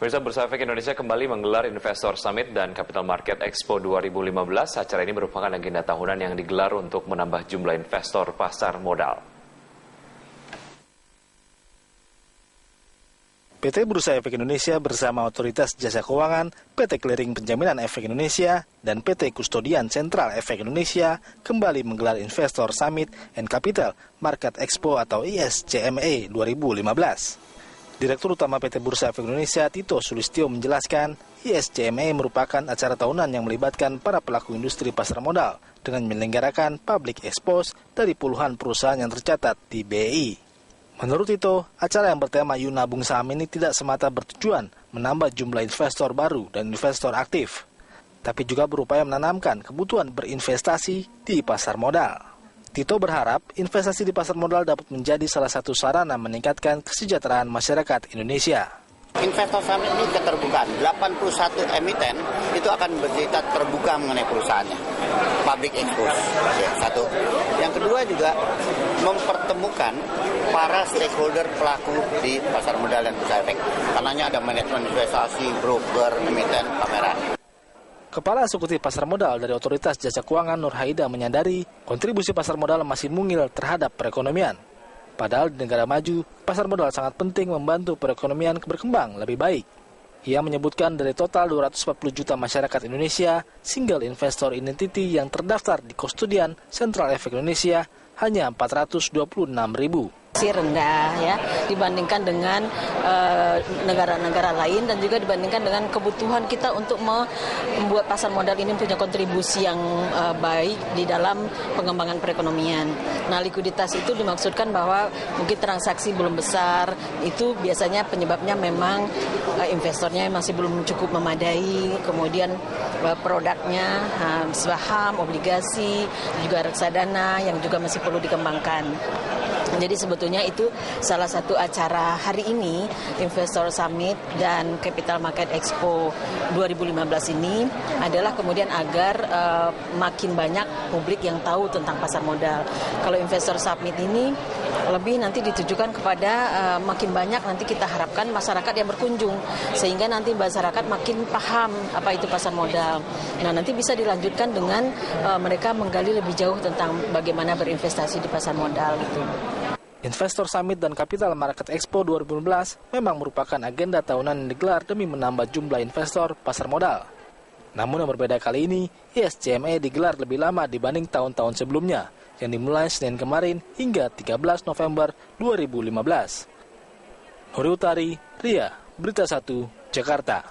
Pemirsa, Bursa Efek Indonesia kembali menggelar Investor Summit dan Capital Market Expo 2015. Acara ini merupakan agenda tahunan yang digelar untuk menambah jumlah investor pasar modal. PT Bursa Efek Indonesia bersama Otoritas Jasa Keuangan, PT Clearing Penjaminan Efek Indonesia, dan PT Kustodian Sentral Efek Indonesia kembali menggelar Investor Summit and Capital Market Expo atau ISCME 2015. Direktur Utama PT Bursa Efek Indonesia, Tito Sulistyo, menjelaskan ISCME merupakan acara tahunan yang melibatkan para pelaku industri pasar modal dengan menyelenggarakan public expose dari puluhan perusahaan yang tercatat di BEI. Menurut Tito, acara yang bertema Yuk Nabung Saham ini tidak semata bertujuan menambah jumlah investor baru dan investor aktif, tapi juga berupaya menanamkan kebutuhan berinvestasi di pasar modal. Tito berharap investasi di pasar modal dapat menjadi salah satu sarana meningkatkan kesejahteraan masyarakat Indonesia. Investor Summit ini keterbukaan, 81 emiten itu akan bercerita terbuka mengenai perusahaannya. Public expose, satu. Yang kedua juga mempertemukan para stakeholder pelaku di pasar modal dan bursa efek. Karenanya ada manajemen investasi, broker, emiten, pameran. Kepala Eksekutif Pasar Modal dari Otoritas Jasa Keuangan Nur Haida menyadari kontribusi pasar modal masih mungil terhadap perekonomian. Padahal di negara maju, pasar modal sangat penting membantu perekonomian berkembang lebih baik. Ia menyebutkan dari total 240 juta masyarakat Indonesia, single investor identity yang terdaftar di Kustodian Sentral Efek Indonesia hanya 426 ribu. Rendah ya dibandingkan dengan negara-negara lain dan juga dibandingkan dengan kebutuhan kita untuk membuat pasar modal ini punya kontribusi yang baik di dalam pengembangan perekonomian. Nah, likuiditas itu dimaksudkan bahwa mungkin transaksi belum besar, itu biasanya penyebabnya memang investornya masih belum cukup memadai, kemudian produknya saham, obligasi, juga reksadana yang juga masih perlu dikembangkan. Jadi sebetulnya itu salah satu acara hari ini, Investor Summit dan Capital Market Expo 2015 ini adalah kemudian agar makin banyak publik yang tahu tentang pasar modal. Kalau Investor Summit ini lebih nanti ditujukan kepada makin banyak nanti kita harapkan masyarakat yang berkunjung, sehingga nanti masyarakat makin paham apa itu pasar modal. Nah, nanti bisa dilanjutkan dengan mereka menggali lebih jauh tentang bagaimana berinvestasi di pasar modal gitu. Investor Summit dan Capital Market Expo 2015 memang merupakan agenda tahunan yang digelar demi menambah jumlah investor pasar modal. Namun yang berbeda kali ini, ISCME digelar lebih lama dibanding tahun-tahun sebelumnya, yang dimulai Senin kemarin hingga 13 November 2015. Nuri Utari, Ria, Berita 1, Jakarta.